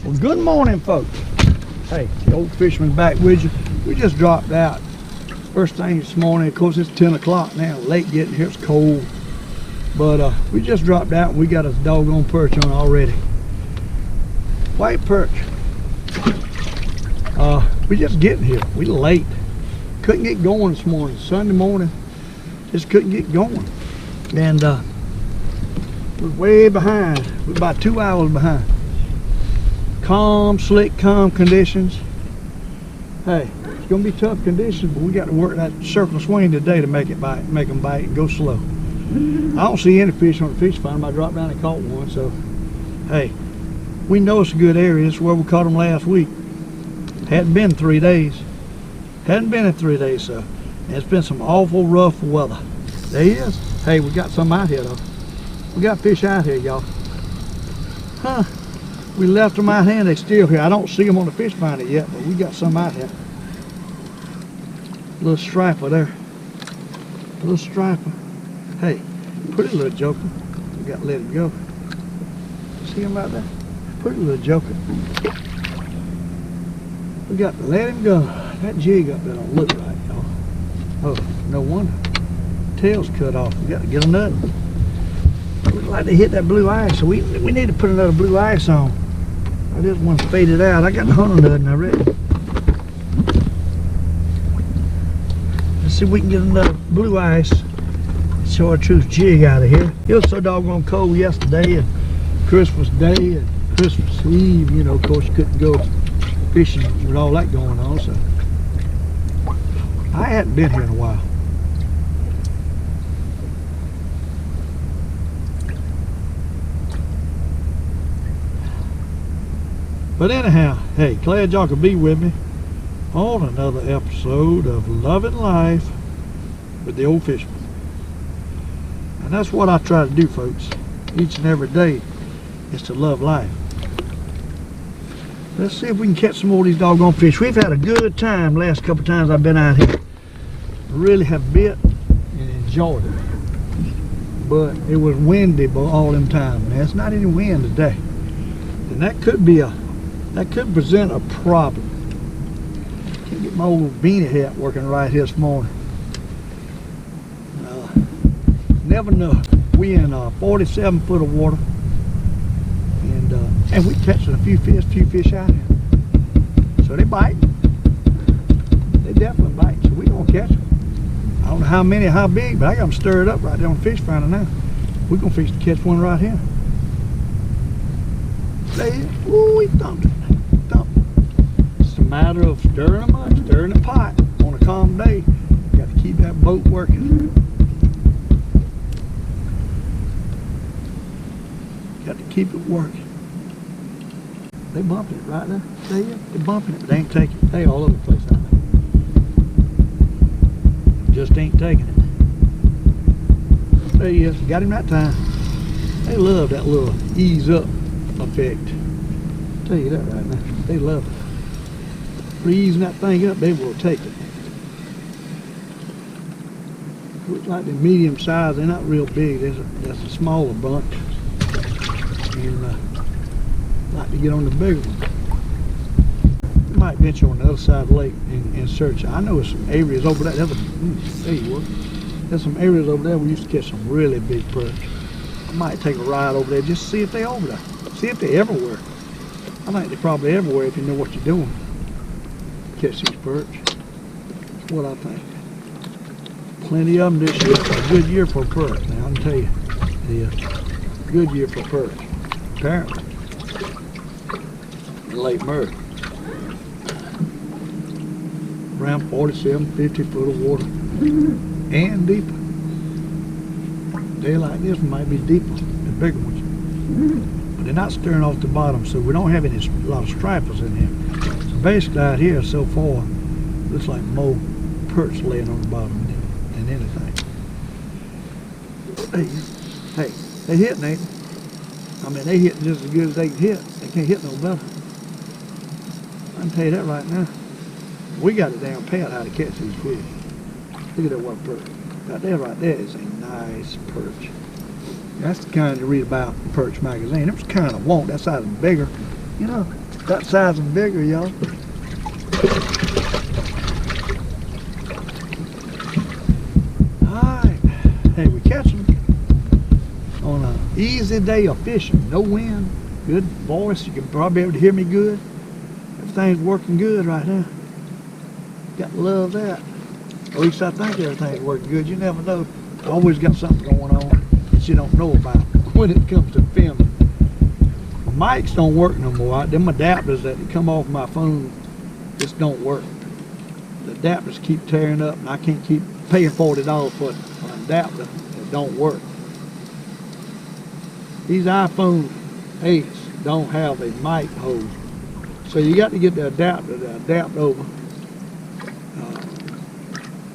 Well, good morning, folks. Hey, the Old Fisherman back with you. We just dropped out. First thing this morning, of course, it's 10 o'clock now. Late getting here, it's cold. But we just dropped out and we got a doggone perch on already. White perch. We just getting here. We late. Couldn't get going this morning. Sunday morning, just couldn't get going. And we're way behind. We're about 2 hours behind. Calm, slick, calm conditions. Hey, it's gonna be tough conditions, but we got to work that circle swing today to make them bite and go slow. I don't see any fish on the fish finder. I dropped down and caught one, so hey, we know it's a good area. It's where we caught them last week. Hadn't been 3 days. Hadn't been in 3 days, so and it's been some awful rough weather. There he is. Hey, we got some out here though. We got fish out here, y'all. Huh? We left them out here and they're still here. I don't see them on the fish finder yet, but we got some out here. Little striper there. Little striper. Hey, pretty little joker. We got to let him go. See him out there? Pretty little joker. We got to let him go. That jig up there don't look right, y'all. Oh, no wonder. Tail's cut off. We got to get another. We'd like to hit that blue ice, so we need to put another blue ice on. This one's faded out. I got the hunter nut and I ready. Let's see if we can get another blue ice. Show our truth jig out of here. It was so doggone cold yesterday and Christmas Day and Christmas Eve. You know, of course, you couldn't go fishing with all that going on. So I hadn't been here in a while. But anyhow, hey, glad y'all could be with me on another episode of Loving Life with the Old Fisherman. And that's what I try to do, folks, each and every day, is to love life. Let's see if we can catch some more of these doggone fish. We've had a good time last couple times I've been out here. Really have bit and enjoyed it. But it was windy all them times. Man, it's not any wind today. And that could present a problem. Can't get my old beanie hat working right here this morning. Never know. We in 47 foot of water, and we catching a few fish out here. So they bite. They definitely bite. So we gonna catch them. I don't know how many, how big, but I got them stirred up right there on the fish finder now. We gonna fix to catch one right here. There he is. Ooh, he thumped it. It's a matter of stirring them up, stirring the pot on a calm day. Got to keep that boat working. Got to keep it working. They bumping it right there. There he is. They're bumping it, but they ain't taking it. They all over the place out there. Just ain't taking it. There he is. Got him that time. They love that little ease up effect. I'll tell you that right now. They love it. For easing that thing up, they will take it. Looks like they're medium size. They're not real big. That's a smaller bunch. And like to get on the bigger one. We might venture on the other side of the lake and search. I know there's some areas over there. There you were. There's some areas over there we used to catch some really big perch. I might take a ride over there just to see if they're over there. See if they're everywhere. I think they're probably everywhere if you know what you're doing. Catch these perch. That's what I think. Plenty of them this year. It's a good year for perch. Now I can tell you. Yeah. Good year for perch. Apparently. In Lake Murray. Around 47, 50 foot of water. And deeper. Day like this might be deeper. The bigger ones. But they're not stirring off the bottom, so we don't have a lot of stripers in here. So basically out here so far, looks like more perch laying on the bottom than anything. Hey, they hitting, ain't they? I mean, they hitting just as good as they can hit. They can't hit no better. I can tell you that right now. We got it down pat how to catch these fish. Look at that one perch. Right there is a nice perch. That's the kind you read about in Perch magazine. It was kind of want that size and bigger, you know. that size and bigger, y'all. Alright. Hey, we catch them on an easy day of fishing. No wind. Good voice. You can probably be able to hear me good. Everything's working good right now. Got to love that. At least I think everything's working good. You never know. Always got something going on that you don't know about when it comes to filming. My mics don't work no more. Them adapters that come off my phone just don't work. The adapters keep tearing up, and I can't keep paying $40 for an adapter that don't work. These iPhone 8s don't have a mic hole, so you got to get the adapter to adapt over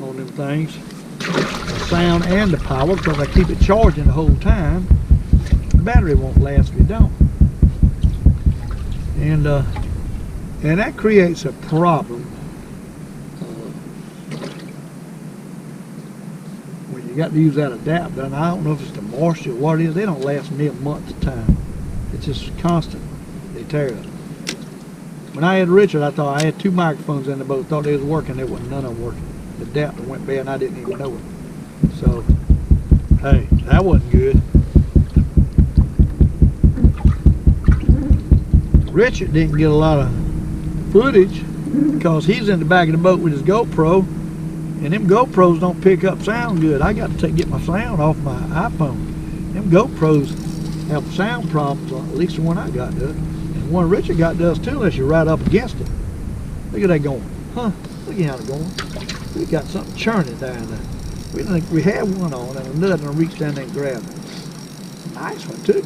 on them things, the sound and the power, because I keep it charging the whole time. The battery won't last if you don't. And that creates a problem when you got to use that adapter. And I don't know if it's the moisture or what it is. They don't last me a month at a time. It's just constant. They tear up. When I had Richard, I thought I had 2 microphones in the boat. Thought they was working. There wasn't none of them working. The adapter went bad and I didn't even know it. So, hey, that wasn't good. Richard didn't get a lot of footage because he's in the back of the boat with his GoPro, and them GoPros don't pick up sound good. I got to get my sound off my iPhone. Them GoPros have sound problems, at least the one I got does. And the one Richard got does too, unless you're right up against it. Look at that going. Huh? Look at how it's going. We got something churning down there. We didn't think we had one on, and another one reached down there and grabbed it. Nice one too.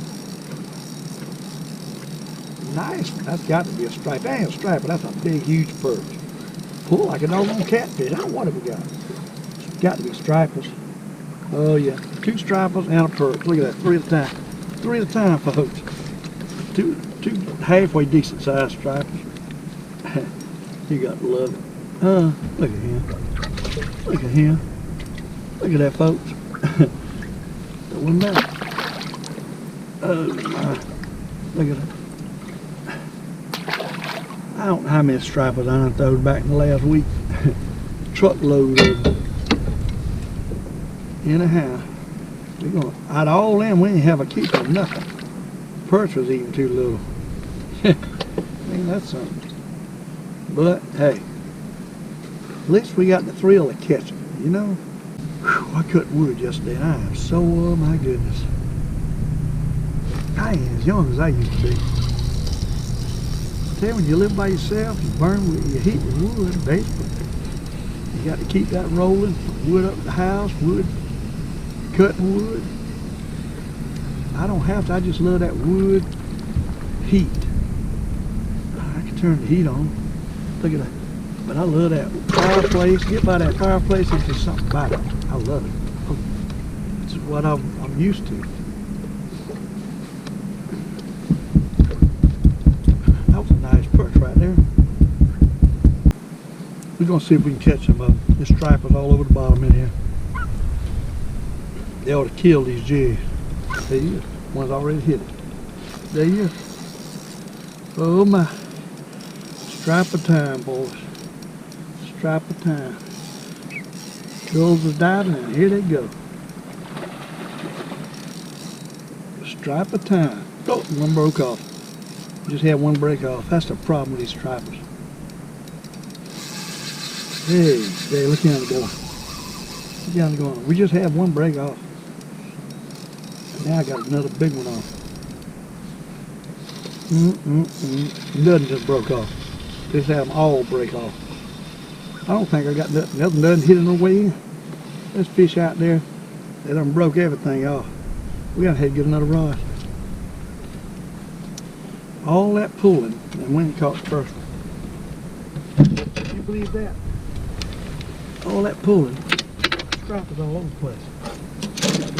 Nice one. That's got to be a stripe. That ain't a stripe, but that's a big, huge perch. Pull like a doggone catfish. I don't know what have we got. It's got to be stripers. Oh yeah, 2 stripers and a perch. Look at that, 3 at a time. 3 at a time, folks. Two halfway decent sized stripers. You got to love it. Look at him. Look at him. Look at that, folks. That wasn't bad. Oh my. Look at that. I don't know how many stripers I done thrown back in the last week. Truckload of them. Anyhow, we're gonna, out of all them, we didn't have a keeper of nothing. Perch was even too little. I mean, that's something. But hey, at least we got the thrill of catching, you know? Whew, I cut wood yesterday and I am so, oh my goodness. I ain't as young as I used to be. Tell you, when you live by yourself, you burn with, you heat with wood, basically. You got to keep that rolling. Wood up at the house, wood, cutting wood. I don't have to, I just love that wood heat. I can turn the heat on. Look at that. But I love that fireplace. Get by that fireplace, it's just something about it. I love it. It's what I'm used to. We're going to see if we can catch some of them. There's stripers all over the bottom in here. They ought to kill these jigs. There you go. One's already hit it. There you go. Oh my. Striper time, boys. Striper time. Gulls are diving and here they go. Striper time. Oh, one broke off. Just had one break off. That's the problem with these stripers. Hey, look how they're going. Look how they're going. We just had one break off. And now I got another big one off. Nothing just broke off. Just have them all break off. I don't think I got nothing. Nothing doesn't hit it no way in. There's fish out there. They done broke everything off. We gotta head get another rod. All that pulling and when he caught the first one. Can you believe that? All that pulling, stripers all over the place.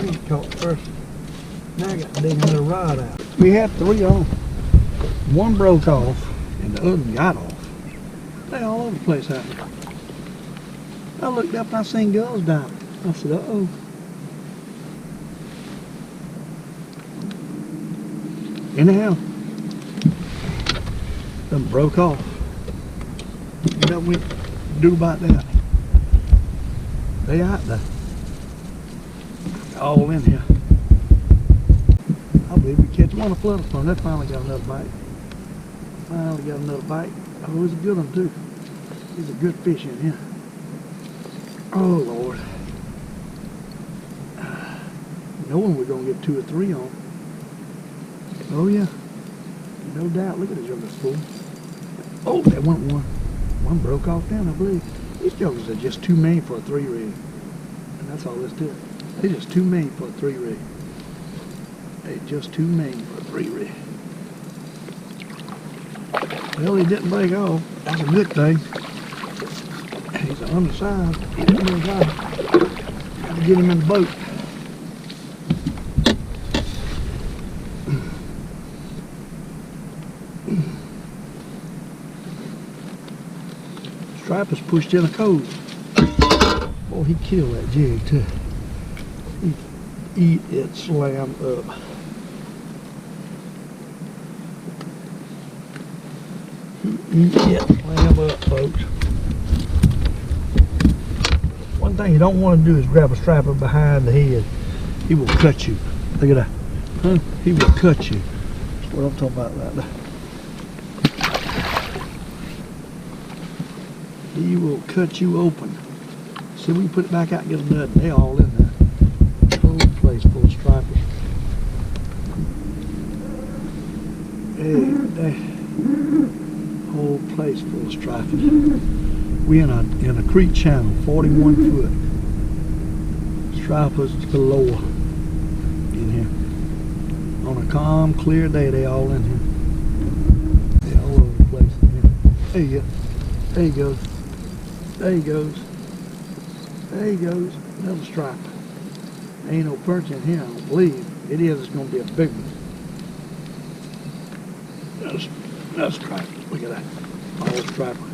We caught the first one. Now I got to dig another rod out. We had 3 on. One broke off and the other one got off. They all over the place out there. I looked up and I seen gulls diving. I said, uh-oh. Anyhow, Done broke off. What we do about that? They out there. All in here. I believe we catch one of flutter phone. That finally got another bite. Finally got another bite. Oh, it's a good one too. He's a good fish in here. Oh Lord. Knowing we're gonna get 2 or 3 on. Oh yeah. No doubt. Look at this youngest fool. Oh, that went one. One broke off down, I believe. These jokers are just too mean for a 3 rig. And that's all this do. They're just too mean for a 3 rig. They're just too mean for a 3 rig. Well, he didn't break off. That's a good thing. He's undersized. He didn't break off. Got to get him in the boat. Striper's pushed in a cove. Boy, he killed that jig too. He eat it slam up. He eat it slam up, folks. One thing you don't want to do is grab a striper behind the head. He will cut you. Look at that. Huh? He will cut you. That's what I'm talking about right there. He will cut you open. See, we can put it back out and get a nut. They all in there. Whole place full of stripers. Hey, whole place full of stripers. We in a creek channel, 41 foot. Stripers galore in here. On a calm, clear day, they all in here. They all over the place in here. There you go. There he goes. There he goes. There he goes. Another striper. Ain't no perch in here, I don't believe. It is, it's going to be a big one. Another striper. Look at that. Small striper.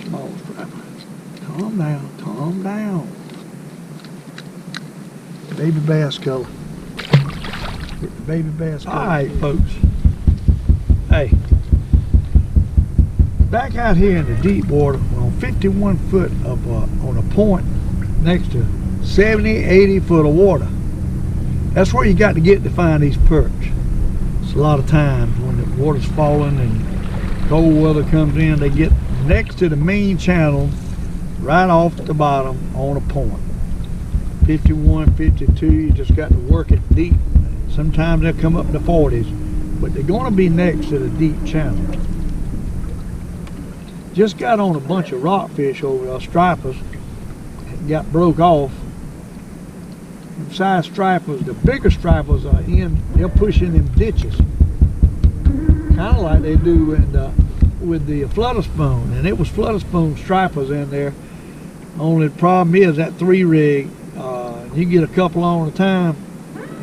Small striper. Calm down. Calm down. Baby bass color. Get the baby bass color. Alright, folks. Hey. Back out here in the deep water, we're on 51 foot of on a point next to 70, 80 foot of water. That's where you got to get to find these perch. It's a lot of times when the water's falling and cold weather comes in, they get next to the main channel, right off the bottom on a point. 51, 52, you just got to work it deep. Sometimes they'll come up in the 40s, but they're going to be next to the deep channel. Just got on a bunch of rockfish over there, stripers, got broke off. Them size stripers, the bigger stripers are in, they're pushing them ditches. Kind of like they do with the flutter spoon, and it was flutter spoon stripers in there. Only the problem is that 3 rig, you get a couple on at a time,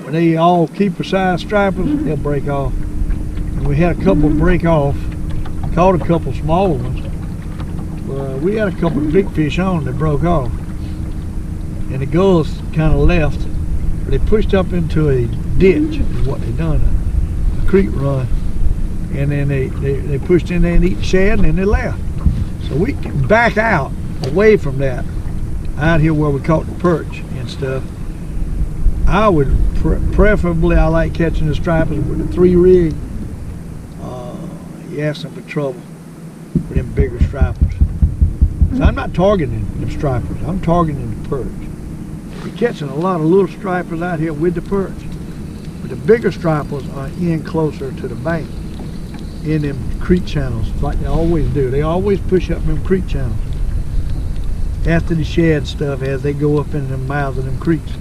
when they all keeper size stripers, they'll break off. And we had a couple break off, caught a couple smaller ones. We had a couple of big fish on that broke off, and the gulls kind of left. They pushed up into a ditch is what they done, a creek run, and then they pushed in there and eat shad, and then they left. So we can back out away from that, out here where we caught the perch and stuff. I would preferably, I like catching the stripers with the 3 rig. You asking for trouble with them bigger stripers. So I'm not targeting them stripers, I'm targeting the perch. We're catching a lot of little stripers out here with the perch, but the bigger stripers are in closer to the bank, in them creek channels, like they always do. They always push up them creek channels after the shad stuff as they go up in the mouths of them creeks.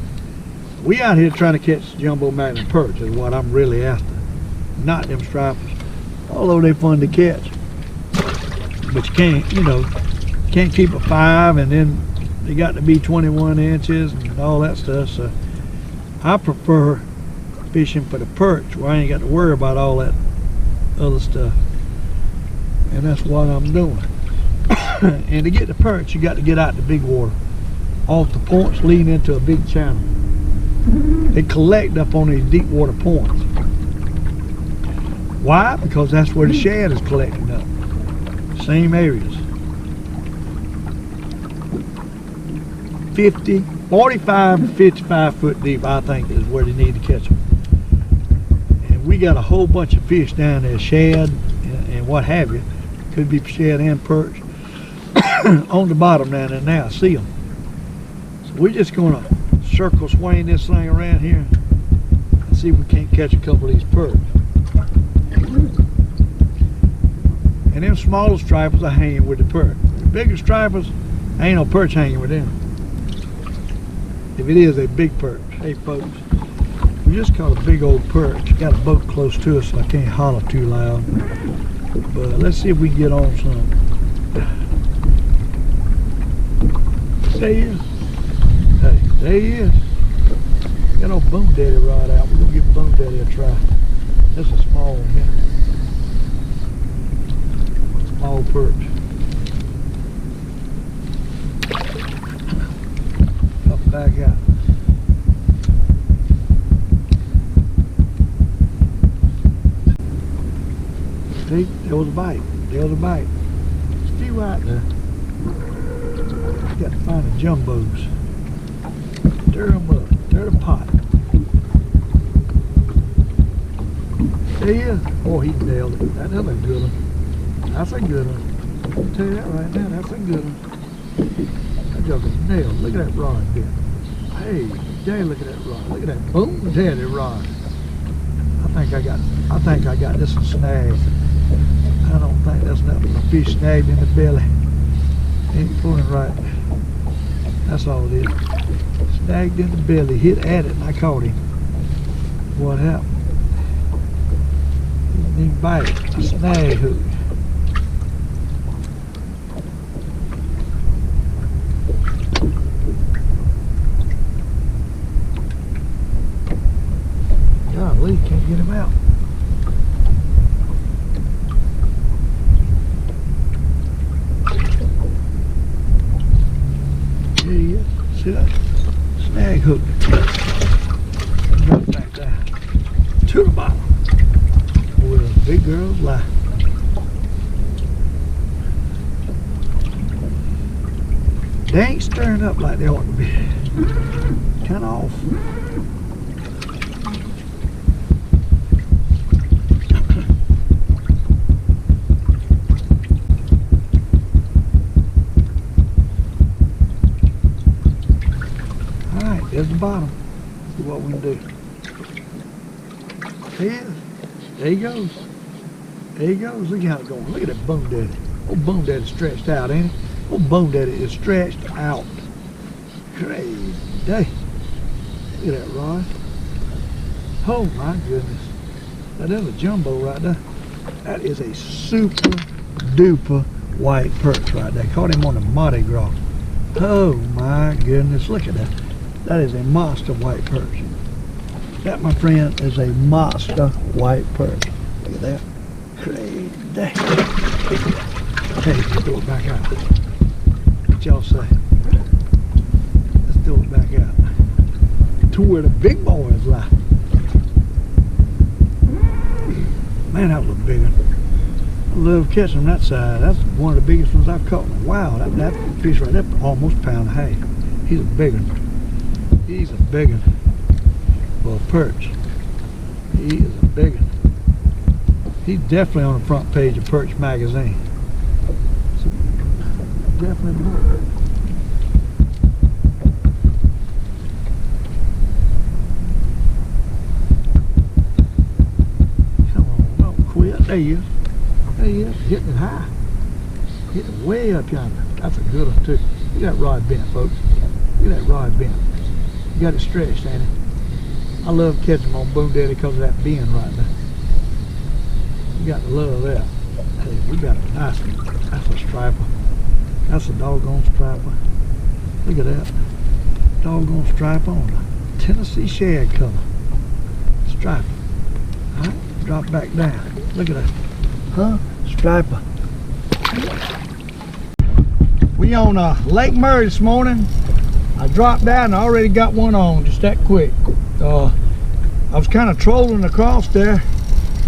We out here trying to catch jumbo magnet perch is what I'm really after, not them stripers. Although they're fun to catch, but you can't, you know, can't keep a 5, and then they got to be 21 inches and all that stuff. So I prefer fishing for the perch where I ain't got to worry about all that other stuff, and that's what I'm doing. And to get the perch, you got to get out the big water, off the points leading into a big channel. They collect up on these deep water points. Why? Because that's where the shad is collecting up. Same areas. 45 to 55 foot deep, I think, is where they need to catch them. And we got a whole bunch of fish down there, shad and what have you. Could be shad and perch on the bottom down there now. See them. So we're just gonna circle swing this thing around here and see if we can't catch a couple of these perch. And them smaller stripers are hanging with the perch. The bigger stripers, ain't no perch hanging with them. If it is a big perch. Hey folks, we just caught a big old perch. Got a boat close to us so I can't holler too loud. But let's see if we can get on some. There he is. Hey, there he is. Got old Boom Daddy rod out. We're gonna give Boom Daddy a try. That's a small one here. Small perch. Up back out. See, there was a bite. There was a bite. There's a few out there. Got to find the jumbos. Stir them up. Stir the pot. There he is. Oh, he nailed it. That's a good one. That's a good one. I'll tell you that right now. That's a good one. That joker's nailed. Look at that rod there. Hey, Daddy, look at that rod. Look at that Boom Daddy rod. I think I got this one snagged. I don't think that's nothing but a fish snagged in the belly. Ain't pulling right. That's all it is. Snagged in the belly, hit at it, and I caught him. What happened? He didn't even bite it. A snag hook. Golly, can't get him out. There he is. See that? Snag hook. Drop back down. To the bottom. Well, big girls lie. They ain't stirring up like they ought to be. Kind of off. There's the bottom. See what we can do. There he is. There he goes. There he goes. Look how it's going. Look at that Boom Daddy. Old Boom Daddy's stretched out, ain't he? Old Boom Daddy is stretched out. Crazy day. Look at that rod. Oh my goodness. That is a jumbo right there. That is a super duper white perch right there. Caught him on the Mardi Gras. Oh my goodness. Look at that. That is a monster white perch. That, my friend, is a monster white perch. Look at that. Crazy day. Hey, let's throw it back out. What y'all say? Let's throw it back out. To where the big boys lie. Man, that was a big one. I love catching them that side. That's one of the biggest ones I've caught in a while. That fish right there, almost a pound and a half. He's a big one. He's a big one. Well, perch. He is a big one. He's definitely on the front page of Perch magazine. So, definitely more. Come on, don't quit. There he is. There he is. Hitting it high. Hitting it way up yonder. That's a good one too. Look at that rod bent, folks. Look at that rod bent. You got it stretched, ain't it? I love catching them on Boom Daddy because of that bend right there. You got to love that. Hey, we got a nice one. That's a striper. That's a doggone striper. Look at that. Doggone striper on a Tennessee shad color. Striper. Alright, drop back down. Look at that. Huh? Striper. We on Lake Murray this morning. I dropped down and I already got one on just that quick. I was kind of trolling across there,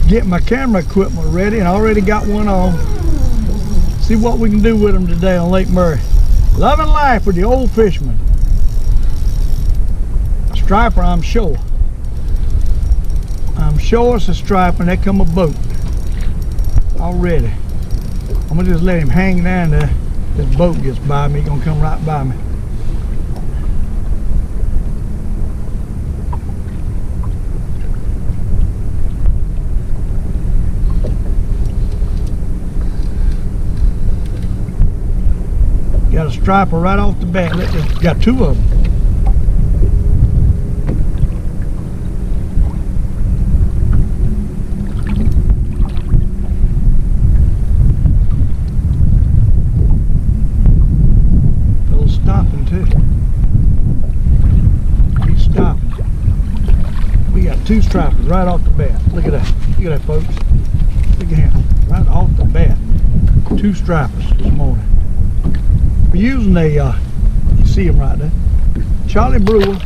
get my camera equipment ready, and I already got one on. See what we can do with them today on Lake Murray. Loving life with the Old Fisherman. A striper, I'm sure. I'm sure it's a striper, and there come a boat already. I'm gonna just let him hang down there. This boat gets by me, he's gonna come right by me. Got a striper right off the bat. Got two of them. Fella's stopping too. He's stopping. We got two stripers right off the bat. Look at that. Look at that, folks. Look at him. Right off the bat. Two stripers this morning. We're using a, you see them right there, Charlie Brewer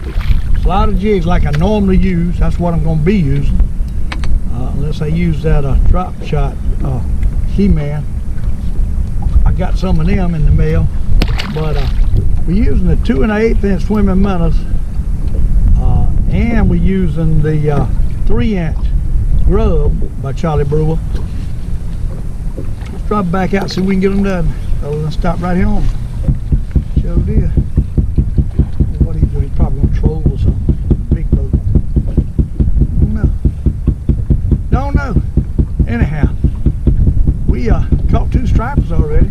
slider jigs like I normally use. That's what I'm going to be using, unless I use that drop shot He-Man. I got some of them in the mail, but we're using the 2 1/8 inch swimming minnows, and we're using the 3 inch grub by Charlie Brewer. Let's drop back out, see if we can get them done. So let's stop right here on. Show dear. What he's doing, he's probably gonna troll or something. Big boat. Don't know. Anyhow, we caught two stripers already,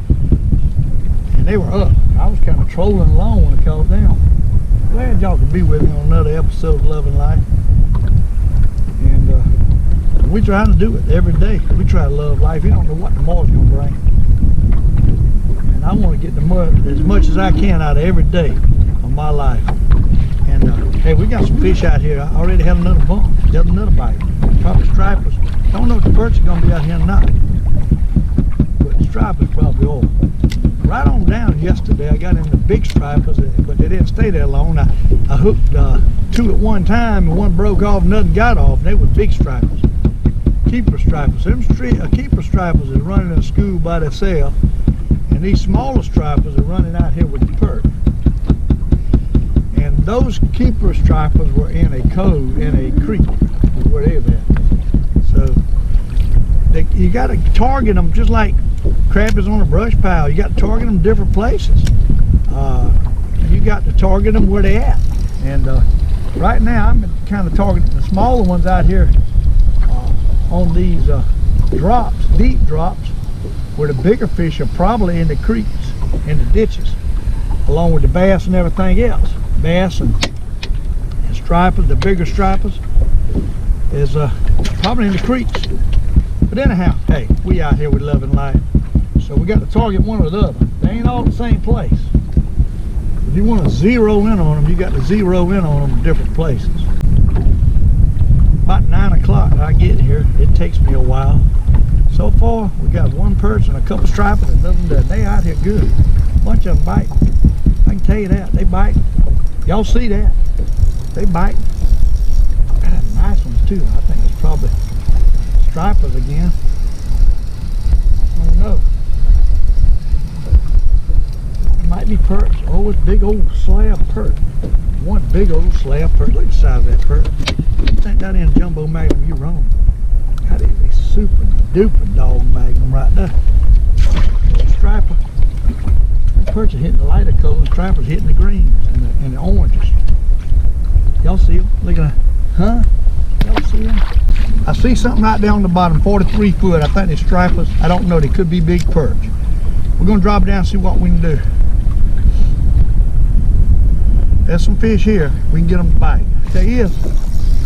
and they were up. I was kind of trolling along when I caught them. Glad y'all could be with me on another episode of Loving Life. And we try to do it every day. We try to love life. You don't know what tomorrow's gonna bring. I want to get as much as I can out of every day of my life. And hey, we got some fish out here. I already had another bump, another bite. Probably stripers. Don't know if the perch are going to be out here or not, but the stripers probably are. Right on down yesterday, I got in the big stripers, but they didn't stay there long. I hooked two at one time, and one broke off, nothing got off, and they were big stripers. Keeper stripers. Them keeper stripers is running in a school by themselves. And these smaller stripers are running out here with the perch. And those keeper stripers were in a cove, in a creek, is where they were at. So you got to target them just like crabbies on a brush pile. You got to target them different places. You got to target them where they at. And right now I'm kind of targeting the smaller ones out here on these drops, deep drops, where the bigger fish are probably in the creeks, in the ditches, along with the bass and everything else. Bass and stripers, the bigger stripers, is probably in the creeks. But anyhow, hey, we out here with Loving Life, so we got to target one or the other. They ain't all the same place. If you want to zero in on them, you got to zero in on them in different places. About 9 o'clock I get here. It takes me a while. So far, we got one perch and a couple stripers, and nothing done. They out here good. Bunch of them biting. I can tell you that. They bite. Y'all see that? They bite. Nice ones too. I think it's probably stripers again. I don't know. It might be perch. Oh, it's big old slab perch. One big old slab perch. Look at the size of that perch. You think that ain't jumbo magnum, you're wrong. That is a super duper dog magnum right there. Striper. The perch are hitting the lighter colors, and stripers hitting the greens and the oranges. Y'all see them? Look at that. Huh? Y'all see them? I see something right there on the bottom, 43 foot. I think they're stripers. I don't know. They could be big perch. We're going to drop down and see what we can do. There's some fish here. We can get them to bite. There he is.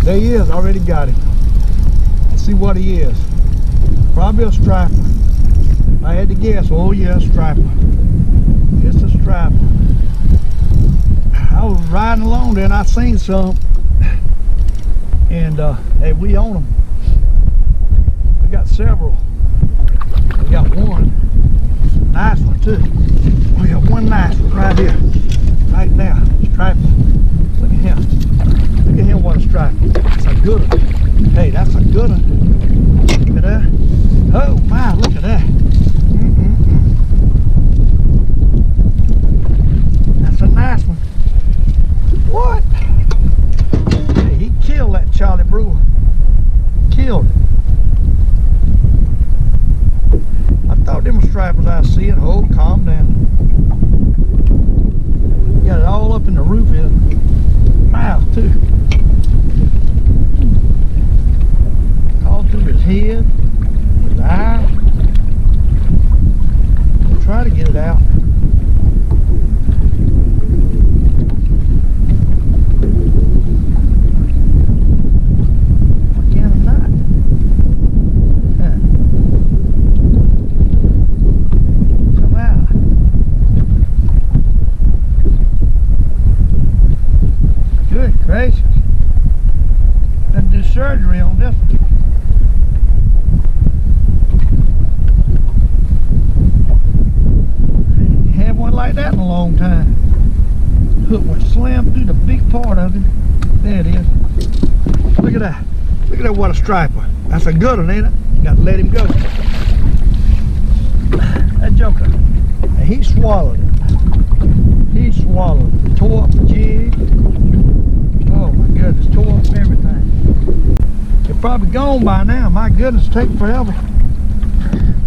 There he is. Already got him. Let's see what he is. Probably a striper. I had to guess. Oh yeah, striper. It's a striper. I was riding along there and I seen some. And hey, we own them. We got several. We got one. Nice one too. We got one nice one right here. Right now. Striper. Look at him. Look at him, what a striper. That's a good one. Hey, that's a good one. stripers I see it. Oh, calm down. Got it all up in the roof of his mouth too. All through his head, his eye. I'll try to get it out. Gracious. Had to do surgery on this one. Ain't had one like that in a long time. Hook went slam through the big part of it. There it is. Look at that. Look at that, what a striper. That's a good one, ain't it? Got to let him go. That joker. He swallowed it. He swallowed it. Tore up the jig. Oh my goodness, tore up everything. They're probably gone by now. My goodness, take forever.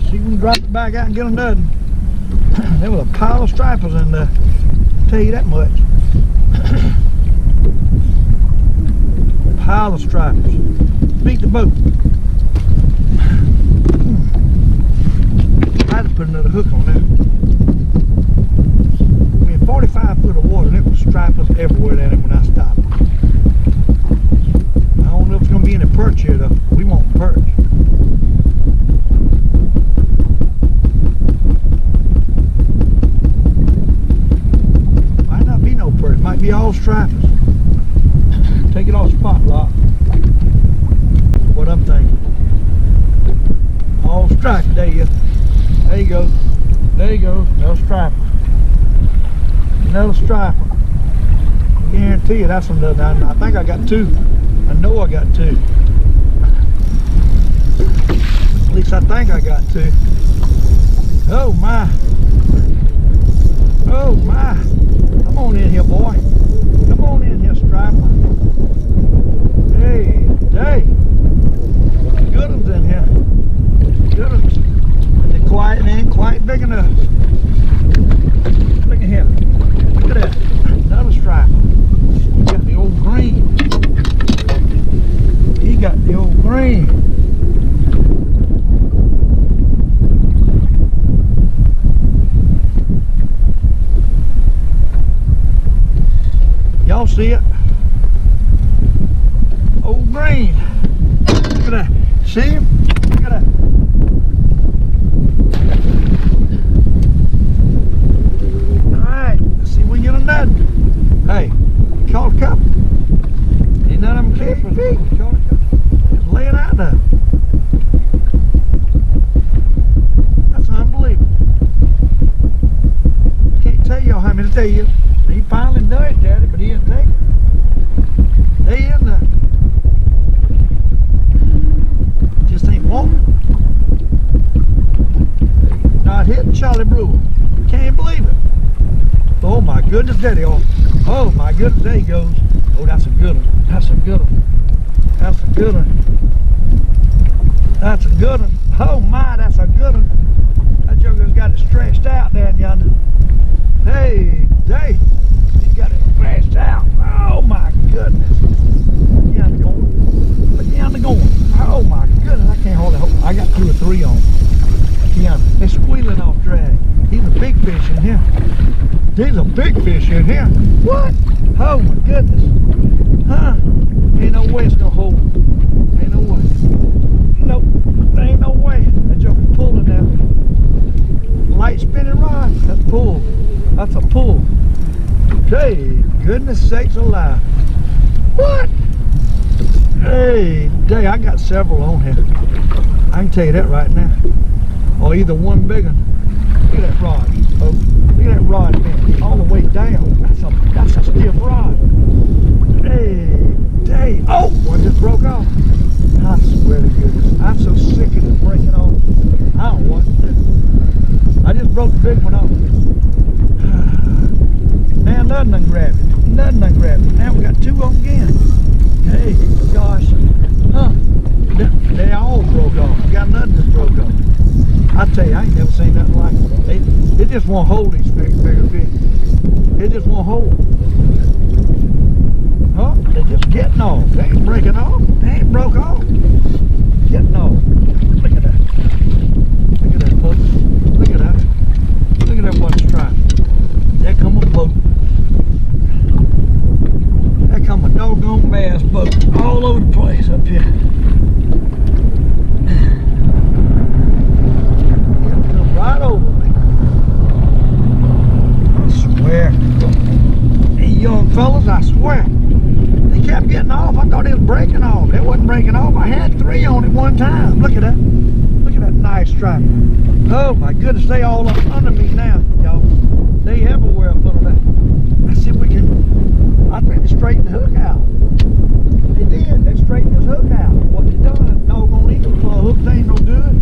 See if we can drop it back out and get another. There was a pile of stripers in there. I'll tell you that much. Pile of stripers. Beat the boat. I had to put another hook on that. We're in 45 foot of water and it was stripers everywhere down there when I stopped. I don't know if it's going to be any perch here though. We want perch. Might not be no perch. Might be all stripers. Take it off spot lock. What I'm thinking. All stripers. There you go. There you go. There you go. No striper. Another striper. Guarantee you that's another. I think I got two. I know I got two. At least I think I got two. Oh my. Oh my. Come on in here, boy. Come on in here, striper. Hey, hey. Good ones in here. Good ones. They're quiet and ain't quite big enough. Look at here. Look at that. Another striper. He got the old green. He got the old green. Y'all see it? Old green. Look at that. See him? Look at that. Alright, let's see if we can get another. Hey, caught a couple. Ain't none of them clippers. Caught a couple. Just laying out there. That's unbelievable. I can't tell y'all how many days. He finally done it, Daddy, but he didn't take it. They in there. Just ain't walking. Not hitting Charlie Brewer. Can't believe it. Oh my goodness, Daddy. Oh my goodness, there he goes. Oh, that's a good one. That's a good one. That's a good one. That's a good one. Oh my, that's a good one. That joker's got it stretched out down yonder. Hey, hey. He got it stretched out. Oh my goodness. Look yonder going. Look yonder going. Oh my goodness, I can't hold it. I got 2 or 3 on. Yeah, they're squealing off drag. He's a big fish in here. There's a big fish in here. What? Oh my goodness. Huh? Ain't no way it's gonna hold. Ain't no way. Nope. There ain't no way. That joker's pulling now. Light spinning rod. That's pull. That's a pull. Hey, goodness sakes alive. What? Hey, day, I got several on here. I can tell you that right now. Or either one big one. Look at that rod. Oh, look at that rod, man. All the way down. That's a stiff rod. Hey, day. Oh, one just broke off. I swear to goodness. I'm so sick of it breaking off. I don't want to do. I just broke the big one off. Now nothing done grabbed it. Nothing done grabbed it. Now we got 2 on again. Hey, gosh. Huh. They all broke off. We got nothing just broke off. I tell you, I ain't never seen nothing like it. They just won't hold these bigger fish. They just won't hold. Oh, they're just getting off. They ain't breaking off. They ain't broke off. Getting off. Look at that. Look at that, folks. Look at that. Look at that one stripe. There come a boat. There come a doggone bass boat all over the place up here. It'll come right over me. I swear. These young fellas, I swear. They kept getting off. I thought it was breaking off. It wasn't breaking off. I had 3 on it one time. Look at that. Look at that nice stripe. Oh my goodness, they all up under me now, y'all. They everywhere up under that. Let's see if we can. I think they straightened the hook out. They did. They straightened this hook out. What they done? Doggone eagle claw hook. They ain't no good.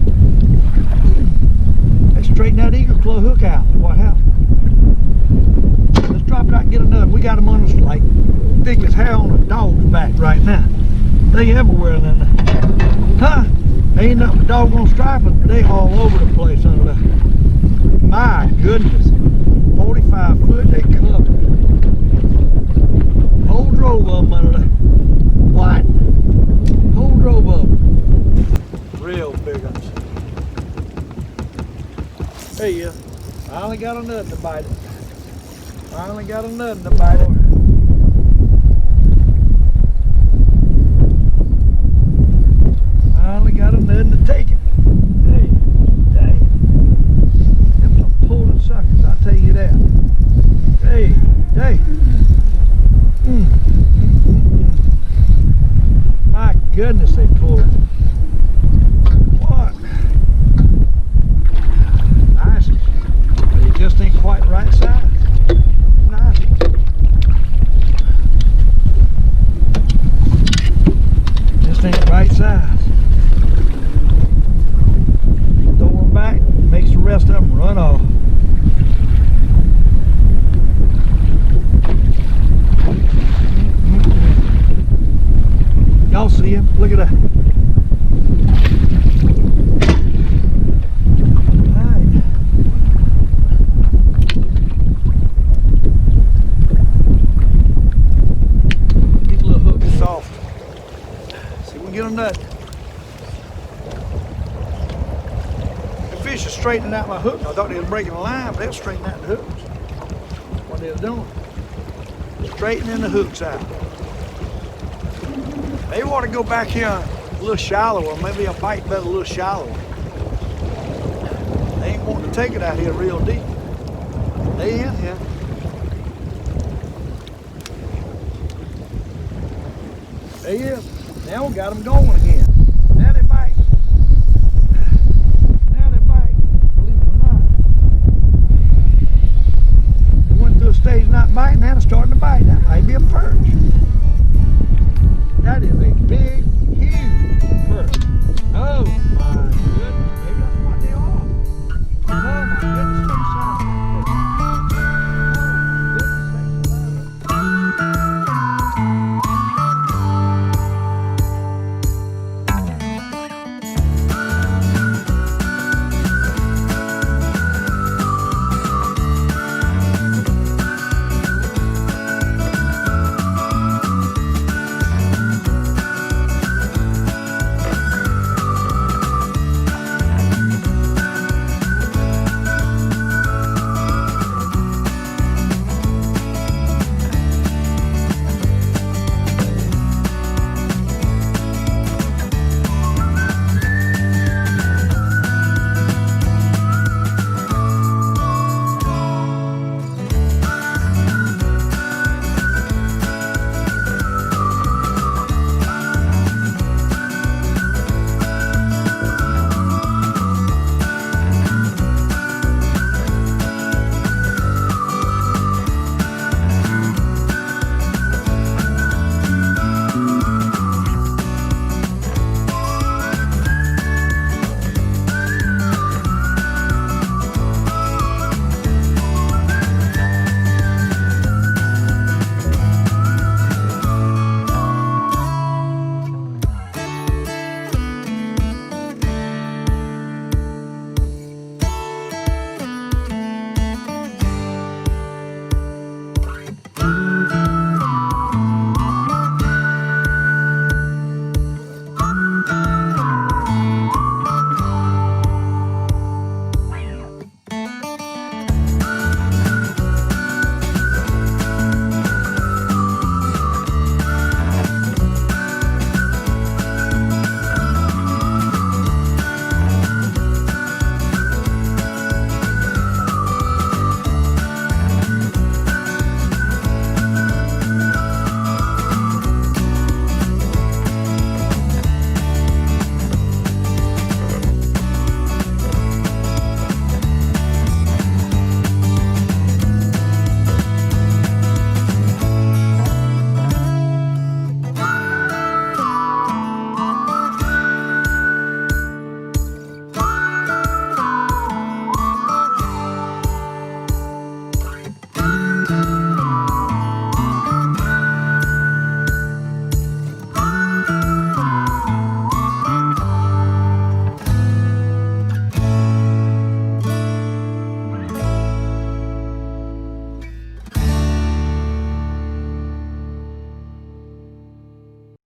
They straightened that eagle claw hook out. What happened? Let's drop it out and get another. We got them on us like thick as hair on a dog's back right now. They everywhere then. Huh? They ain't nothing but doggone stripers, but they all over the place under there. My goodness. 45 foot they covered. Whole drove of them under there. What? Whole drove of them. Real big ones. Hey, yeah. I only got a nut to bite it. I only got a nut to bite it. I only got a nut to take it. Hey, dang. Them some pulling suckers, I'll tell you that. Hey, dang. My goodness, they pulled. What? Nice. But it just ain't quite right size. Nice. Just ain't right size. Throw them back, makes the rest of them run off. Y'all see him? Look at that. Alright. These little hooks are soft. See if we can get them nut. The fish are straightening out my hook. I thought they was breaking the line, but they were straightening out the hooks. That's what they were doing. Straightening the hooks out. They want to go back here a little shallower. Maybe I'll bite better a little shallower. They ain't wanting to take it out here real deep. They in here. They is. Now we got them going again. Now they bite. Now they bite. Believe it or not. They went through a stage not biting. Now they're starting to bite. That might be a perch. That is a big, huge perch. Oh my goodness.